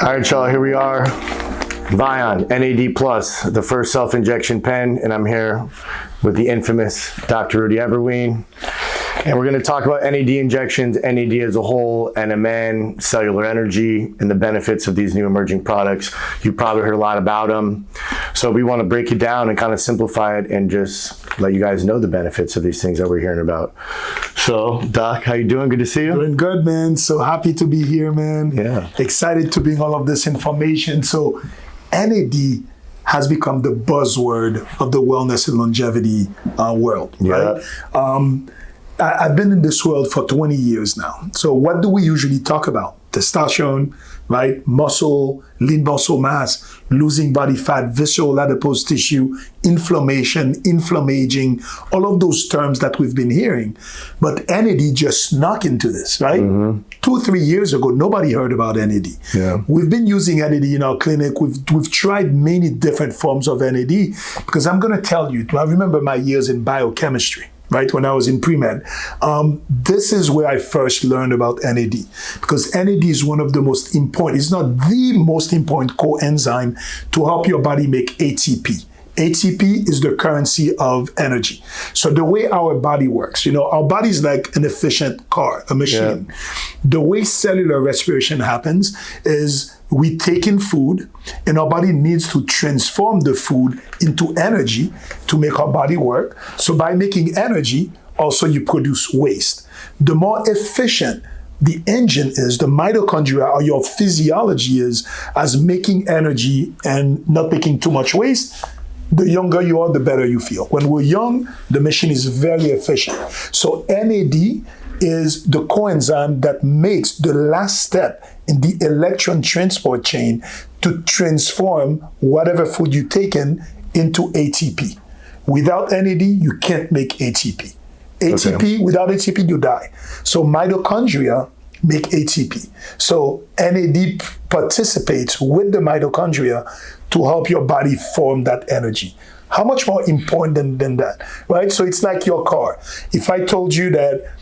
All right, y'all, here we are. Vaion, NAD+, the first self-injection pen, and I'm here with the infamous Dr. Rudy Eberwein. And we're gonna talk about NAD injections, NAD as a whole, NMN, cellular energy, and the benefits of these new emerging products. You've probably heard a lot about them. So we wanna break it down and kind of simplify it and just let you guys know the benefits of these things that we're hearing about. So, Doc, how you doing? Good to see you. Doing good, man. So happy to be here, man. Yeah. Excited to bring all of this information. So NAD has become the buzzword of the wellness and longevity world, right? I've been in this world for 20 years now. So what do we usually talk about? Testosterone, right? Muscle, lean muscle mass, losing body fat, visceral adipose tissue, inflammation, inflammaging, all of those terms that we've been hearing. But NAD just snuck into this, right? 2-3 years ago, nobody heard about NAD. Yeah. We've been using NAD in our clinic. We've tried many different forms of NAD because I'm going to tell you, I remember my years in biochemistry, right, when I was in pre-med. This is where I first learned about NAD because NAD is one of the most important, it's not the most important coenzyme to help your body make ATP. ATP is the currency of energy. So the way our body works, our body is like an efficient car, a machine. Yeah. The way cellular respiration happens is we take in food and our body needs to transform the food into energy to make our body work. So by making energy, also you produce waste. The more efficient the engine is, the mitochondria or your physiology is as making energy and not making too much waste, the younger you are, the better you feel. When we're young, the machine is very efficient. So NAD is the coenzyme that makes the last step in the electron transport chain to transform whatever food you take in into ATP. Without NAD, you can't make ATP. ATP, without ATP, you die. So mitochondria make ATP. So NAD participates with the mitochondria to help your body form that energy. How much more important than that, right? So it's like your car. If I told you that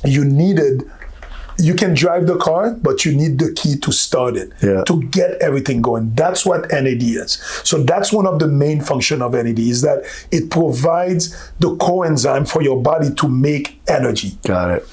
you can drive the car, but you need the key to start it, to get everything going. That's what NAD is. So that's one of the main functions of NAD is that it provides the coenzyme for your body to make energy. Got it.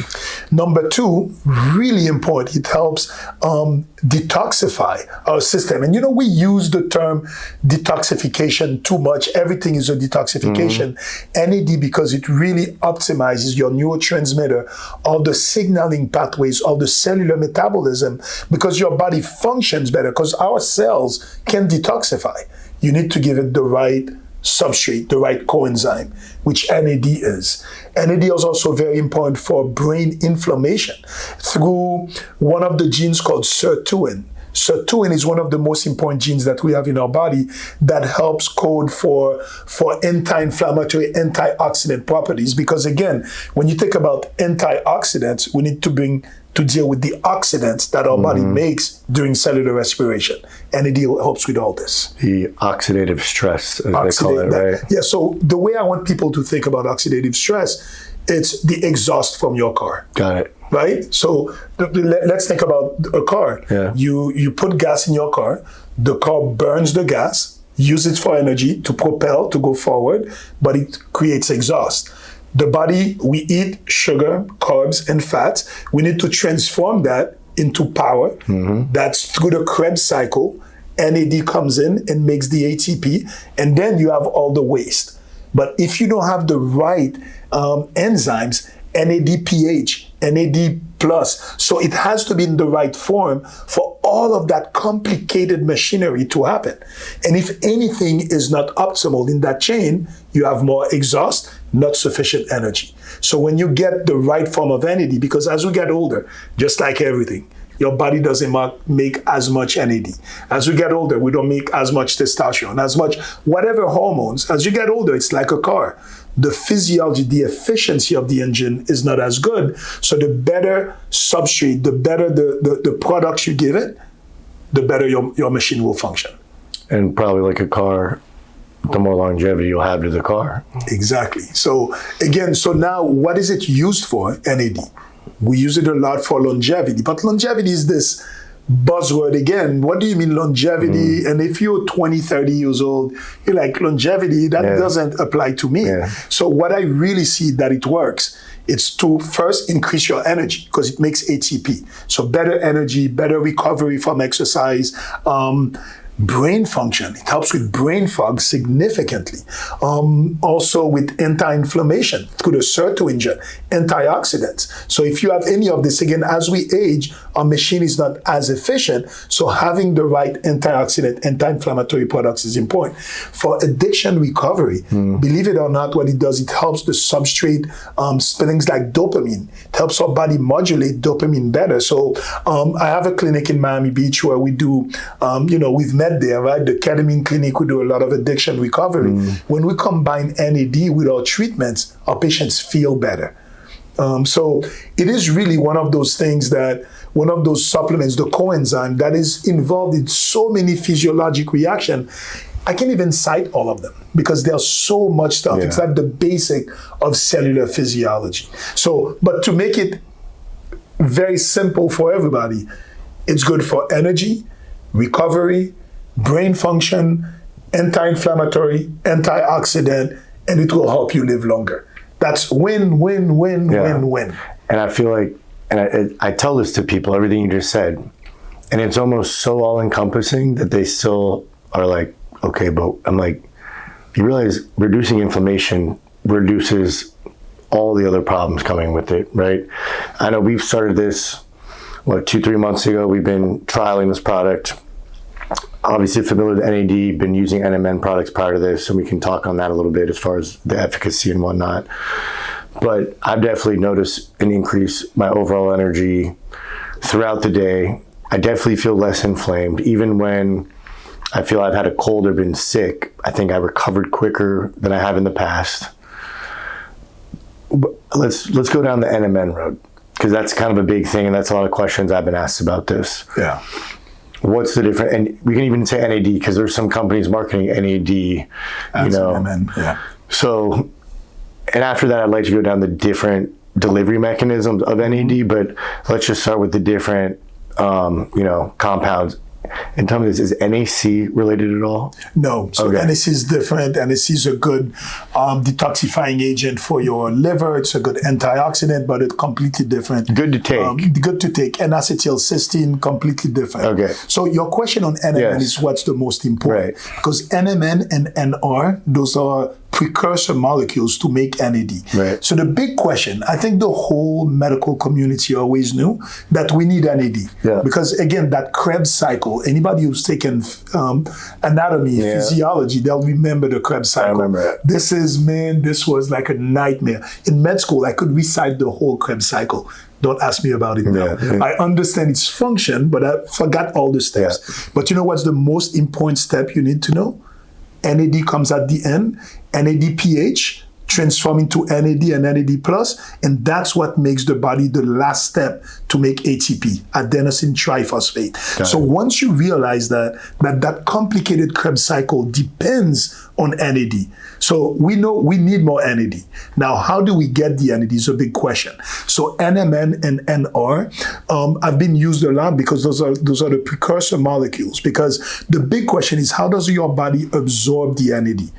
Number two, really important, it helps detoxify our system. And we use the term detoxification too much. Everything is a detoxification. NAD, because it really optimizes your neurotransmitter, all the signaling pathways, all the cellular metabolism, because your body functions better, because our cells can detoxify. You need to give it the right substrate, the right coenzyme, which NAD is. NAD is also very important for brain inflammation through one of the genes called sirtuin. Sirtuin is one of the most important genes that we have in our body that helps code for anti-inflammatory, antioxidant properties. Because again, when you think about antioxidants, we need to deal with the oxidants that our body makes during cellular respiration. NAD helps with all this. The oxidative stress, as they call it, right? Yeah, so the way I want people to think about oxidative stress, it's the exhaust from your car. Got it. Right? So let's think about a car. Yeah. You put gas in your car, the car burns the gas, uses it for energy to propel, to go forward, but it creates exhaust. The body, we eat sugar, carbs, and fats. We need to transform that into power. That's through the Krebs cycle. NAD comes in and makes the ATP, and then you have all the waste. But if you don't have the right enzymes, NADPH, NAD+, so it has to be in the right form for all of that complicated machinery to happen. And if anything is not optimal in that chain, you have more exhaust, not sufficient energy. So when you get the right form of NAD, because as we get older, just like everything, your body doesn't make as much NAD. As we get older, we don't make as much testosterone, as much whatever hormones. As you get older, it's like a car. The physiology, the efficiency of the engine is not as good. So the better substrate, the better the products you give it, the better your machine will function. And probably like a car, the more longevity you'll have to the car. Exactly. So again, so now what is it used for, NAD? We use it a lot for longevity, but longevity is this buzzword again. What do you mean longevity? And if you're 20, 30 years old, you're like, longevity, that doesn't apply to me. So what I really see that it works, it's to first increase your energy because it makes ATP. So better energy, better recovery from exercise, brain function. It helps with brain fog significantly. Also with anti-inflammation through the sirtuin, antioxidants. So if you have any of this, again, as we age, our machine is not as efficient. So having the right antioxidant, anti-inflammatory products is important. For addiction recovery, believe it or not, what it does, it helps the substrate things like dopamine. It helps our body modulate dopamine better. So I have a clinic in Miami Beach where we do, we've met there, right? The ketamine clinic, we do a lot of addiction recovery. When we combine NAD with our treatments, our patients feel better. So it is really one of those things that, one of those supplements, the coenzyme, that is involved in so many physiologic reactions. I can't even cite all of them because there's so much stuff. It's like the basic of cellular physiology. So, but to make it very simple for everybody, it's good for energy, recovery, brain function, anti-inflammatory, antioxidant, and it will help you live longer. That's win, win, win, win, win. And I feel like, and I tell this to people, everything you just said, and it's almost so all-encompassing that they still are like, okay, but I'm like, you realize reducing inflammation reduces all the other problems coming with it, right? I know we've started this, 2-3 months ago, we've been trialing this product. Obviously familiar with NAD, been using NMN products prior to this, and we can talk on that a little bit as far as the efficacy and whatnot. But I've definitely noticed an increase my overall energy throughout the day. I definitely feel less inflamed. Even when I feel I've had a cold or been sick, I think I recovered quicker than I have in the past. But let's go down the NMN road, because that's kind of a big thing, and that's a lot of questions I've been asked about this. Yeah. What's the difference? And we can even say NAD because there's some companies marketing NAD, NMN, yeah. So, and after that, I'd like to go down the different delivery mechanisms of NAD, but let's just start with the different, compounds. And tell me this, is NAC related at all? No. So NAC is different. NAC is a good detoxifying agent for your liver. It's a good antioxidant, but it's completely different. Good to take. Good to take. N-acetylcysteine, completely different. Okay. So your question on NMN is what's the most important. Right. Because NMN and NR, those are precursor molecules to make NAD. Right. So the big question, I think the whole medical community always knew that we need NAD. Yeah. Because again, that Krebs cycle, anybody who's taken anatomy, physiology, they'll remember the Krebs cycle. I remember it. This was like a nightmare. In med school, I could recite the whole Krebs cycle. Don't ask me about it now. Yeah. I understand its function, but I forgot all the steps. Yeah. But you know what's the most important step you need to know? NAD comes at the end, NADPH transform into NAD and NAD+, and that's what makes the body the last step to make ATP, adenosine triphosphate. So once you realize that complicated Krebs cycle depends on NAD. So we know we need more NAD. Now, how do we get the NAD is a big question. So NMN and NR have been used a lot because those are the precursor molecules. Because the big question is, how does your body absorb the NAD?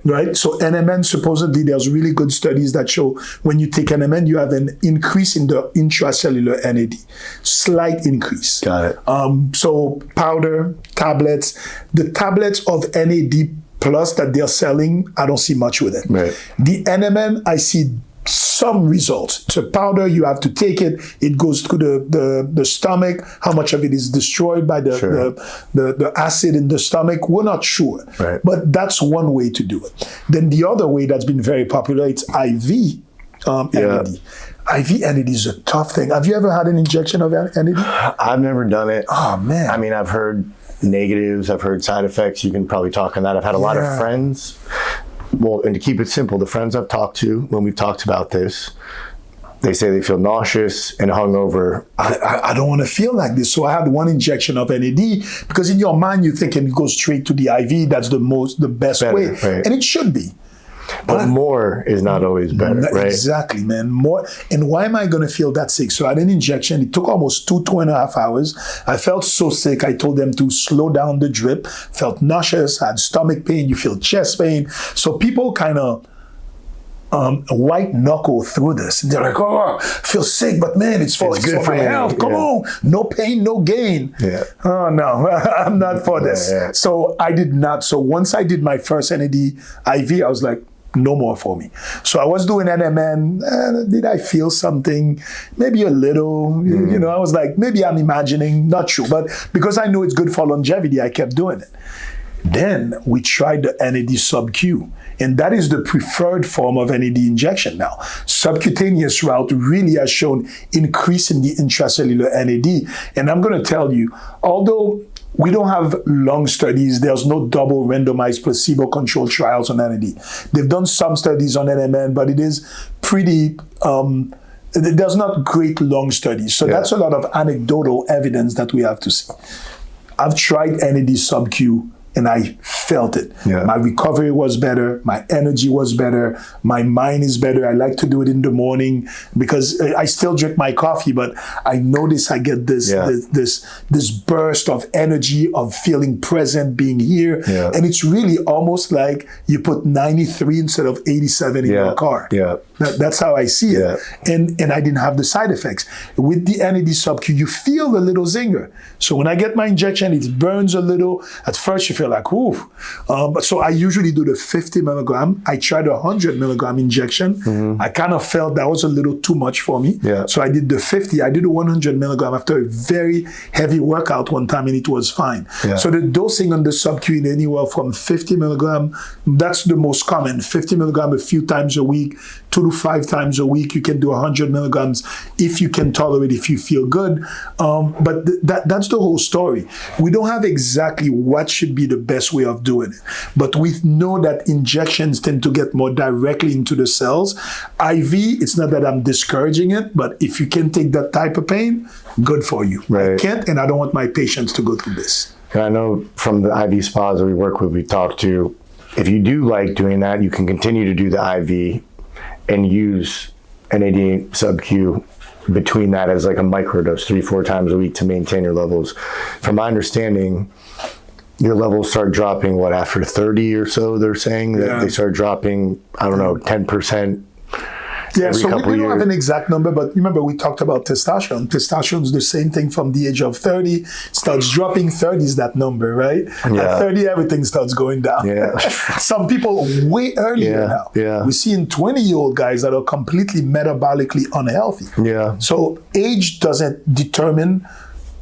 Right? So NMN, supposedly, there's really good studies that show when you take NMN, you have an increase in the intracellular NAD. Slight increase. Got it. So powder, tablets, the tablets of NAD plus that they're selling, I don't see much with it. Right. The NMN, I see some results. It's a powder, you have to take it. It goes through the stomach. How much of it is destroyed by the acid in the stomach, we're not sure. Right. But that's one way to do it. Then the other way that's been very popular, it's IV NAD. IV NAD is a tough thing. Have you ever had an injection of NAD? I've never done it. Oh, man. I mean, I've heard negatives, I've heard side effects. You can probably talk on that. I've had a lot of friends. Well, and to keep it simple, the friends I've talked to when we've talked about this, they say they feel nauseous and hungover. I don't want to feel like this. So I had one injection of NAD because in your mind, you're thinking it goes straight to the IV. That's the best way. Right. And it should be. But more is not always better, right? Exactly, man. More. And why am I going to feel that sick? So I had an injection. It took almost 2.5 hours. I felt so sick. I told them to slow down the drip. Felt nauseous. Had stomach pain. You feel chest pain. So people kind of white knuckle through this. And they're like, oh, I feel sick, but man, it's for my health. Come on. No pain, no gain. Yeah. Oh, no, I'm not for this. Yeah. So I did not. So once I did my first NAD IV, I was like, no more for me. So I was doing NMN. Did I feel something? Maybe a little. You know, I was like, maybe I'm imagining. Not sure. But because I know it's good for longevity, I kept doing it. Then we tried the NAD sub-Q. And that is the preferred form of NAD injection now. Subcutaneous route really has shown increase in the intracellular NAD. And I'm going to tell you, although we don't have long studies, there's no double randomized placebo-controlled trials on NAD. They've done some studies on NMN, but it is pretty, there's not great long studies. So that's a lot of anecdotal evidence that we have to see. I've tried NAD sub-Q, and I felt it. Yeah. My recovery was better. My energy was better. My mind is better. I like to do it in the morning because I still drink my coffee, but I notice I get this this burst of energy, of feeling present, being here. Yeah. And it's really almost like you put 93 instead of 87 in your car. Yeah. That's how I see it. And I didn't have the side effects. With the NAD sub-Q, you feel a little zinger. So when I get my injection, it burns a little. At first, you feel like, ooh. But so I usually do the 50 milligram. I tried a 100 milligram injection. Mm-hmm. I kind of felt that was a little too much for me. Yeah. So I did the 50. I did the 100 milligram after a very heavy workout one time, and it was fine. Yeah. So the dosing on the sub-Q in anywhere from 50 milligram, that's the most common. 50 milligram a few times a week, 2 to 5 times a week. You can do 100 milligrams if you can tolerate, if you feel good. But that's the whole story. We don't have exactly what should be the best way of doing it. But we know that injections tend to get more directly into the cells. IV, it's not that I'm discouraging it, but if you can take that type of pain, good for you. Right. I can't, and I don't want my patients to go through this. And I know from the IV spas that we work with, we talk to, if you do like doing that, you can continue to do the IV and use NAD sub-Q between that as like a microdose 3-4 times a week to maintain your levels. From my understanding, your levels start dropping, after 30 or so, they're saying that they start dropping, 10%. Yeah, so we don't have an exact number, but remember we talked about testosterone. Testosterone is the same thing from the age of 30. It starts dropping. 30 is that number, right? Yeah. At 30, everything starts going down. Yeah. Some people way earlier now. Yeah. We see in 20-year-old guys that are completely metabolically unhealthy. Yeah. So age doesn't determine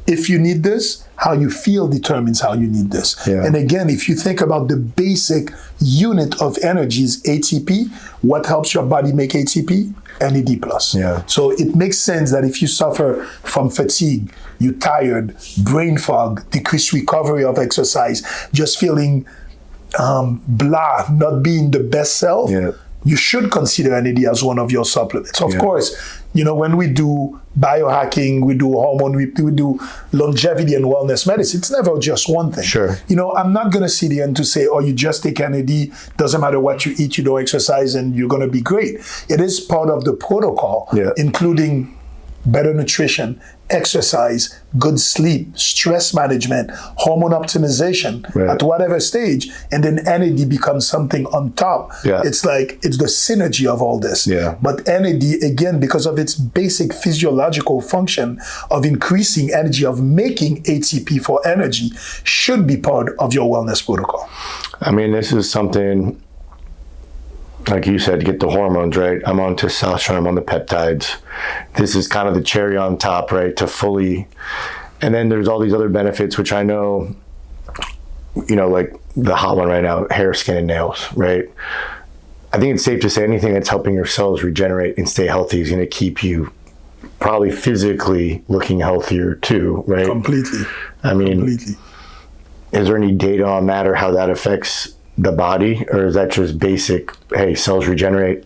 if you need this. How you feel determines how you need this. Yeah. And again, if you think about the basic unit of energy is ATP, what helps your body make ATP? NAD+. Yeah. So it makes sense that if you suffer from fatigue, you're tired, brain fog, decreased recovery of exercise, just feeling blah, not being the best self, you should consider NAD as one of your supplements. Of course, when we do biohacking, we do hormone, we do longevity and wellness medicine, it's never just one thing. Sure. I'm not going to sit here and to say, oh, you just take NAD, doesn't matter what you eat, you don't exercise, and you're going to be great. It is part of the protocol, including better nutrition, exercise, good sleep, stress management, hormone optimization at whatever stage, and then NAD becomes something on top. Yeah. It's like, it's the synergy of all this. Yeah. But NAD, again, because of its basic physiological function of increasing energy, of making ATP for energy, should be part of your wellness protocol. I mean, this is something, like you said, get the hormones, right? I'm on testosterone, I'm on the peptides. This is kind of the cherry on top, right? To fully, and then there's all these other benefits, which I know, like the hot one right now, hair, skin, and nails, right? I think it's safe to say anything that's helping your cells regenerate and stay healthy is going to keep you probably physically looking healthier too, right? Completely. I mean, completely. Is there any data on that or how that affects the body, or is that just basic, hey, cells regenerate,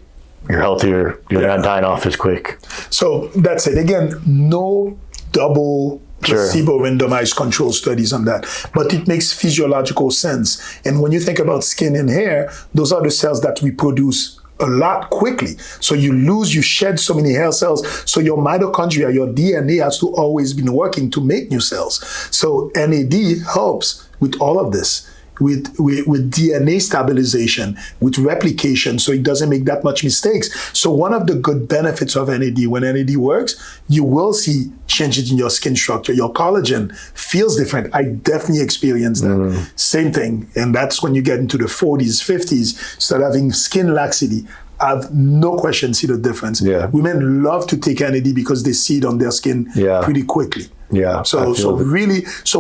you're healthier, you're not dying off as quick? So that's it. Again, no double placebo randomized control studies on that. But it makes physiological sense. And when you think about skin and hair, those are the cells that reproduce a lot quickly. So you shed so many hair cells. So your mitochondria, your DNA has to always been working to make new cells. So NAD helps with all of this. With DNA stabilization, with replication, so it doesn't make that much mistakes. So one of the good benefits of NAD, when NAD works, you will see changes in your skin structure. Your collagen feels different. I definitely experienced that. Same thing. And that's when you get into the 40s, 50s, start having skin laxity. I've no question see the difference. Yeah. Women love to take NAD because they see it on their skin pretty quickly. Yeah. So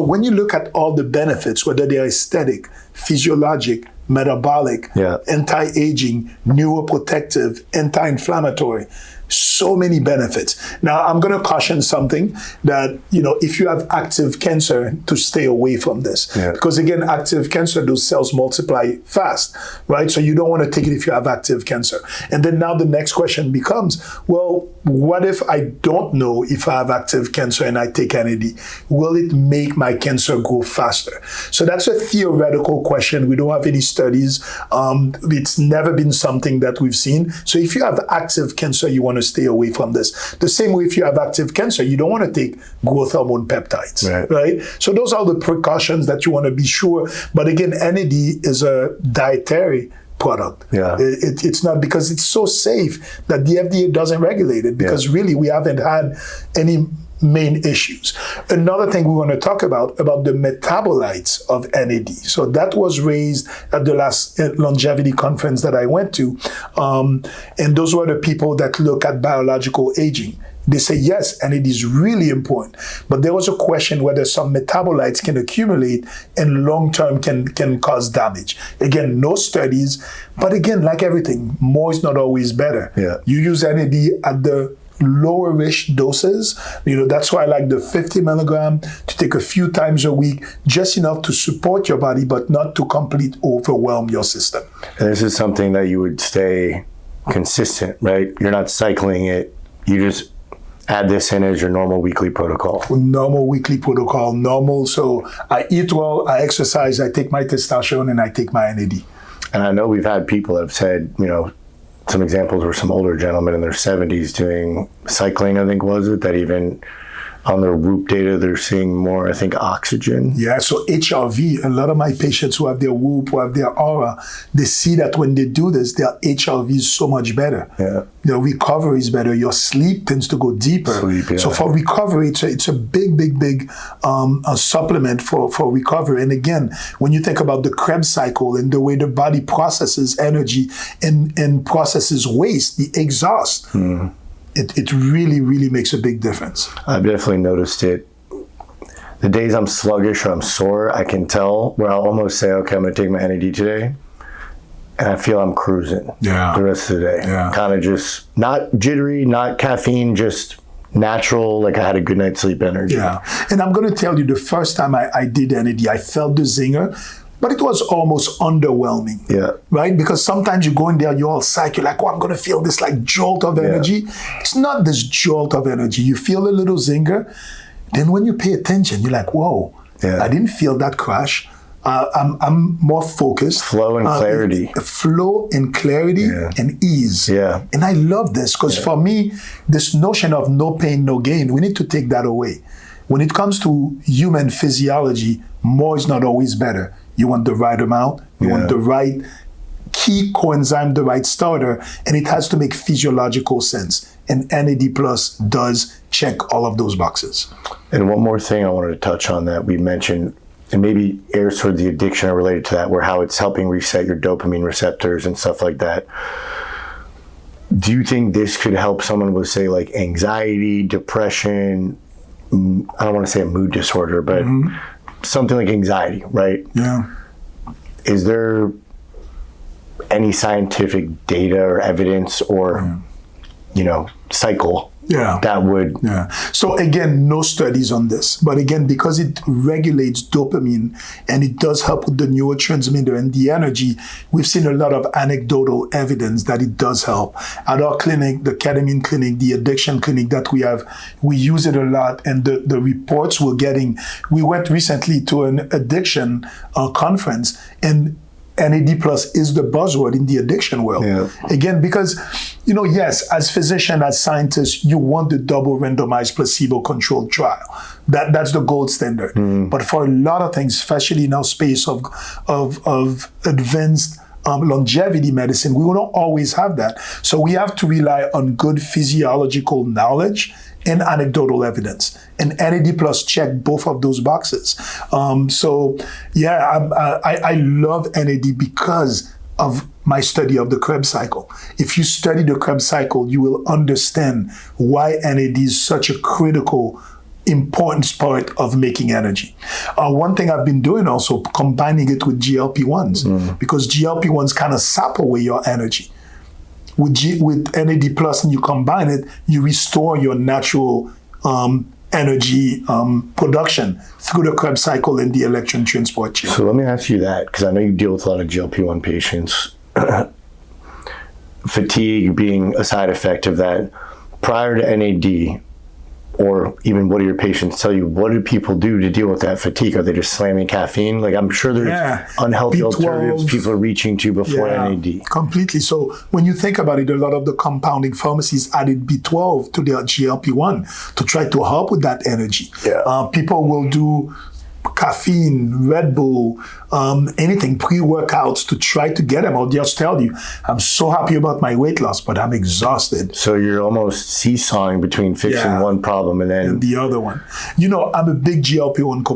when you look at all the benefits, whether they're aesthetic, physiologic, metabolic, anti-aging, neuroprotective, anti-inflammatory, so many benefits. Now, I'm going to caution something that, if you have active cancer, to stay away from this. Yeah. Because again, active cancer, those cells multiply fast, right? So you don't want to take it if you have active cancer. And then now the next question becomes, well, what if I don't know if I have active cancer and I take NAD? Will it make my cancer grow faster? So that's a theoretical question. We don't have any studies. It's never been something that we've seen. So if you have active cancer, you want to stay away from this. The same way if you have active cancer, you don't want to take growth hormone peptides, right? So those are the precautions that you want to be sure. But again, NAD is a dietary product. Yeah. It's not, because it's so safe that the FDA doesn't regulate it, because really we haven't had any main issues. Another thing we want to talk about the metabolites of NAD. So that was raised at the last longevity conference that I went to. And those were the people that look at biological aging. They say, yes, NAD is really important. But there was a question whether some metabolites can accumulate and long-term can cause damage. Again, no studies. But again, like everything, more is not always better. Yeah. You use NAD at the lower-ish doses. That's why I like the 50 milligram to take a few times a week, just enough to support your body, but not to completely overwhelm your system. And this is something that you would stay consistent, right? You're not cycling it. You just add this in as your normal weekly protocol. Normal weekly protocol, normal. So I eat well, I exercise, I take my testosterone, and I take my NAD. And I know we've had people that have said, some examples were some older gentlemen in their 70s doing cycling, I think, was it, that even on their Whoop data, they're seeing more, I think, oxygen. Yeah, so HRV, a lot of my patients who have their Whoop, who have their Aura, they see that when they do this, their HRV is so much better. Yeah. Your recovery is better. Your sleep tends to go deeper. So for recovery, it's a big supplement for recovery. And again, when you think about the Krebs cycle and the way the body processes energy and processes waste, the exhaust, it really, really makes a big difference. I've definitely noticed it. The days I'm sluggish or I'm sore, I can tell where I'll almost say, okay, I'm going to take my NAD today. And I feel I'm cruising the rest of the day. Yeah. Kind of just not jittery, not caffeine, just natural, like I had a good night's sleep energy. Yeah. And I'm going to tell you, the first time I did NAD, I felt the zinger. But it was almost underwhelming, right? Because sometimes you go in there, you're all psyched, you're like, I'm going to feel this like jolt of energy. It's not this jolt of energy. You feel a little zinger. Then when you pay attention, you're like, whoa, I didn't feel that crash. I'm more focused. Flow and clarity. Flow and clarity and ease. Yeah. And I love this because for me, this notion of no pain, no gain, we need to take that away. When it comes to human physiology, more is not always better. You want the right amount, you want the right key coenzyme, the right starter, and it has to make physiological sense. And NAD Plus does check all of those boxes. And one more thing I wanted to touch on that we mentioned, and maybe airs toward the addiction or related to that, where how it's helping reset your dopamine receptors and stuff like that. Do you think this could help someone with, say, like anxiety, depression, I don't want to say a mood disorder, but something like anxiety, right? Yeah. Is there any scientific data or evidence or, cycle Yeah. that would. Yeah. So again, no studies on this, but again, because it regulates dopamine and it does help with the neurotransmitter and the energy, we've seen a lot of anecdotal evidence that it does help. At our clinic, the ketamine clinic, the addiction clinic that we have, we use it a lot, and the reports we're getting. We went recently to an addiction conference, and NAD plus is the buzzword in the addiction world. Yeah. Again, because, yes, as physician, as scientists, you want the double randomized placebo-controlled trial. That's the gold standard. But for a lot of things, especially in our space of advanced longevity medicine, we will not always have that. So we have to rely on good physiological knowledge and anecdotal evidence. And NAD plus check both of those boxes. I love NAD because of my study of the Krebs cycle. If you study the Krebs cycle, you will understand why NAD is such a critical, important part of making energy. One thing I've been doing also, combining it with GLP-1s, because GLP-1s kind of sap away your energy. With NAD plus, and you combine it, you restore your natural energy production through the Krebs cycle and the electron transport chain. So let me ask you that, because I know you deal with a lot of GLP-1 patients. Fatigue being a side effect of that. Prior to NAD, or even what do your patients tell you? What do people do to deal with that fatigue? Are they just slamming caffeine? Like, I'm sure there's unhealthy B12, alternatives people are reaching to before NAD. Completely. So when you think about it, a lot of the compounding pharmacies added B12 to their GLP-1 to try to help with that energy. People will do caffeine, Red Bull, anything, pre-workouts to try to get them. I'll just tell you, I'm so happy about my weight loss, but I'm exhausted. So you're almost seesawing between fixing one problem and then the other one. I'm a big GLP-1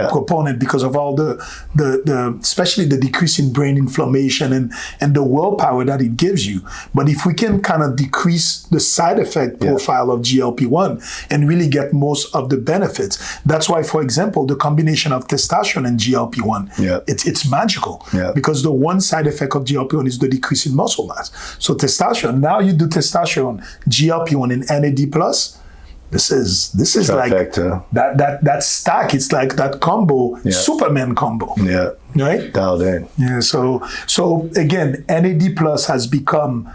component because of all the especially the decrease in brain inflammation and the willpower that it gives you. But if we can kind of decrease the side effect profile of GLP-1 and really get most of the benefits, that's why, for example, the combination of testosterone and GLP-1, it's magical, because the one side effect of GLP-1 is the decrease in muscle mass. So testosterone, now you do testosterone, GLP-1 and NAD plus, this is trifecta. Like that stack. It's like that combo, Superman combo. Right? Dialed in. So again, NAD plus has become,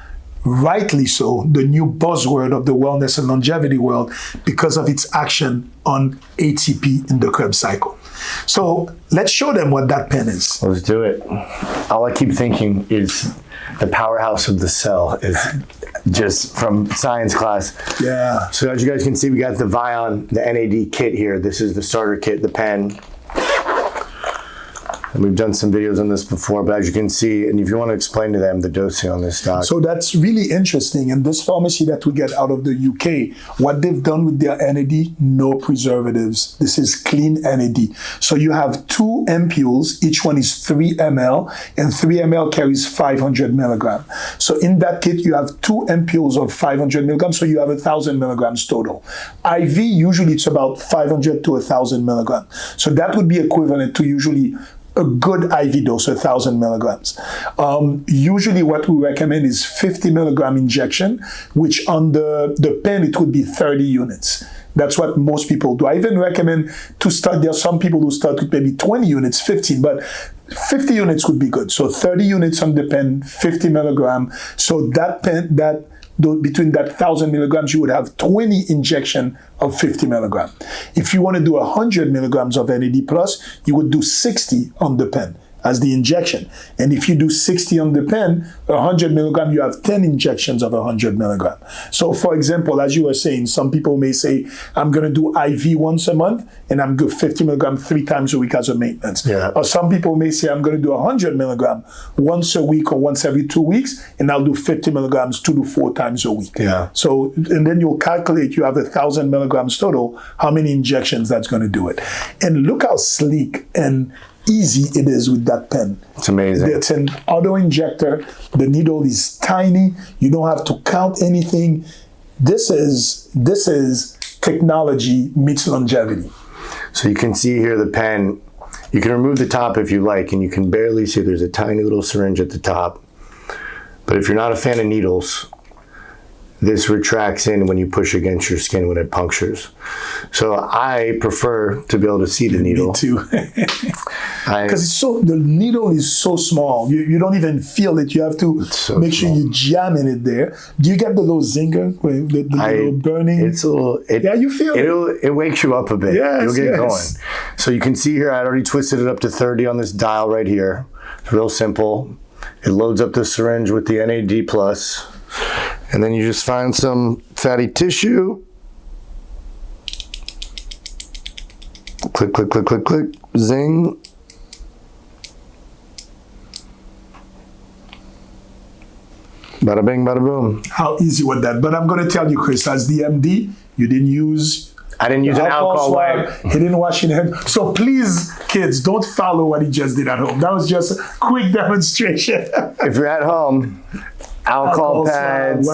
rightly so, the new buzzword of the wellness and longevity world because of its action on ATP in the Krebs cycle. So let's show them what that pen is. Let's do it. All I keep thinking is the powerhouse of the cell is just from science class. So as you guys can see, we got the Vaion, the NAD kit here. This is the starter kit, the pen. And we've done some videos on this before, but as you can see, and if you want to explain to them the dosing on this stock. So that's really interesting. And this pharmacy that we get out of the UK, what they've done with their NAD, no preservatives. This is clean NAD. So you have 2 ampules, each one is 3 ml, and 3 ml carries 500 milligrams. So in that kit, you have 2 ampules of 500 milligrams, so you have 1,000 milligrams total. IV, usually it's about 500 to 1,000 milligrams. So that would be equivalent to usually a good IV dose, 1,000 milligrams. Usually what we recommend is 50 milligram injection, which on the pen, it would be 30 units. That's what most people do. I even recommend to start, there are some people who start with maybe 20 units, 15, but 50 units would be good. So 30 units on the pen, 50 milligram. So that pen, between that 1,000 milligrams, you would have 20 injection of 50 milligram. If you want to do 100 milligrams of NAD plus, you would do 60 on the pen as the injection. And if you do 60 on the pen, 100 milligram, you have 10 injections of 100 milligram. So for example, as you were saying, some people may say, I'm going to do IV once a month and I'm good 50 milligram 3 times a week as a maintenance. Or some people may say, I'm going to do 100 milligram once a week or once every 2 weeks, and I'll do 50 milligrams 2 to 4 times a week. So, and then you'll calculate, you have 1,000 milligrams total, how many injections that's going to do it. And look how sleek and easy it is with that pen. It's amazing. It's an auto injector. The needle is tiny. You don't have to count anything. This is technology meets longevity. So you can see here the pen. You can remove the top if you like, and you can barely see there's a tiny little syringe at the top. But if you're not a fan of needles, this retracts in when you push against your skin when it punctures. So I prefer to be able to see the needle. Me too. Because the needle is so small, you don't even feel it. You have to make sure you jam in it there. Do you get the little zinger, the little burning? It's a little. Yeah, you feel it. It wakes you up a bit. Yes, You'll get going. So you can see here, I already twisted it up to 30 on this dial right here. It's real simple. It loads up the syringe with the NAD+. And then you just find some fatty tissue. Click, click, click, click, click. Zing. Bada bing, bada boom. How easy was that? But I'm going to tell you, Chris, as the MD, you didn't use... I didn't use an alcohol wipe. He didn't wash his hands. So please, kids, don't follow what he just did at home. That was just a quick demonstration. If you're at home, alcohol pads.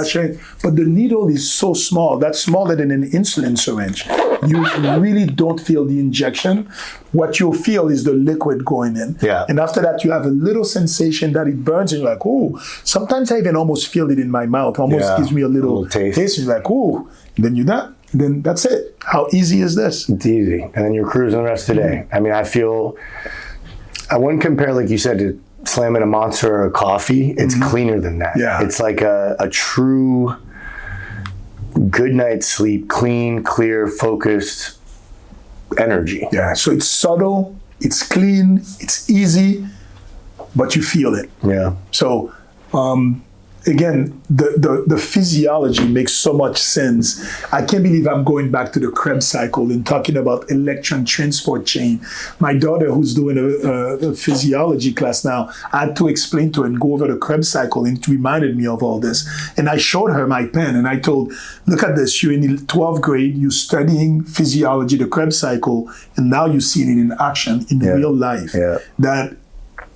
But the needle is so small. That's smaller than an insulin syringe. You really don't feel the injection. What you'll feel is the liquid going in. Yeah. And after that, you have a little sensation that it burns, and you're like, oh. Sometimes I even almost feel it in my mouth. Almost gives me a little taste. And you're like, oh. Then you're done. Then that's it. How easy is this? It's easy. And then you're cruising the rest of the day. I mean, I wouldn't compare, like you said, to slamming a Monster or a coffee. It's cleaner than that. Yeah. It's like a true good night's sleep, clean, clear, focused energy. Yeah. So it's subtle, it's clean, it's easy, but you feel it. Yeah. So, again, the physiology makes so much sense. I can't believe I'm going back to the Krebs cycle and talking about electron transport chain. My daughter, who's doing a physiology class now, I had to explain to her and go over the Krebs cycle, and it reminded me of all this. And I showed her my pen, and I told, look at this, you're in the 12th grade, you're studying physiology, the Krebs cycle, and now you see it in action in real life. Yeah. That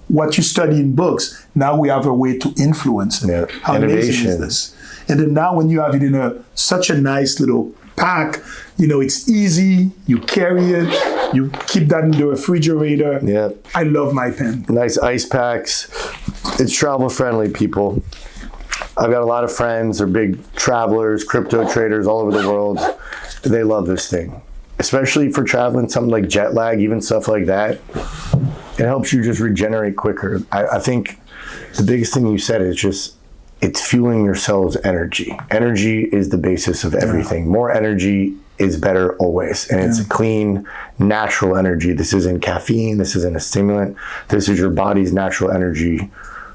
what you study in books, now we have a way to influence it. Yeah. How amazing is this? And then now when you have it in such a nice little pack, it's easy, you carry it, you keep that in the refrigerator. Yeah. I love my pen. Nice ice packs. It's travel friendly, people. I've got a lot of friends, they're big travelers, crypto traders all over the world. They love this thing, especially for traveling, something like jet lag, even stuff like that. It helps you just regenerate quicker. I think the biggest thing you said is just, it's fueling your cells' energy. Energy is the basis of everything. More energy is better always. And it's a clean, natural energy. This isn't caffeine. This isn't a stimulant. This is your body's natural energy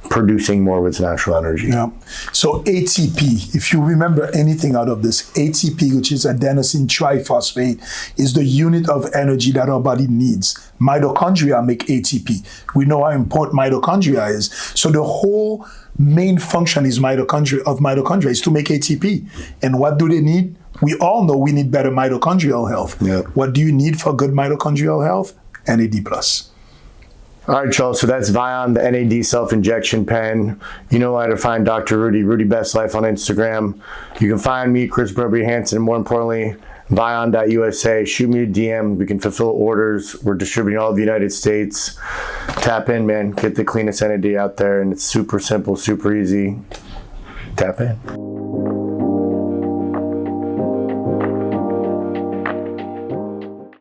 producing more with its natural energy. Yeah. So ATP, if you remember anything out of this, ATP, which is adenosine triphosphate, is the unit of energy that our body needs. Mitochondria make ATP. We know how important mitochondria is. So the whole main function is mitochondria is to make ATP. And what do they need? We all know we need better mitochondrial health. Yeah. What do you need for good mitochondrial health? NAD+. All right, Charles, so that's Vaion, the NAD self-injection pen. You know how to find Dr. Rudy, Rudy Best Life on Instagram. You can find me, Chris Burberry Hansen, and more importantly, Vaion.usa. Shoot me a DM. We can fulfill orders. We're distributing all of the United States. Tap in, man. Get the cleanest NAD out there, and it's super simple, super easy. Tap in.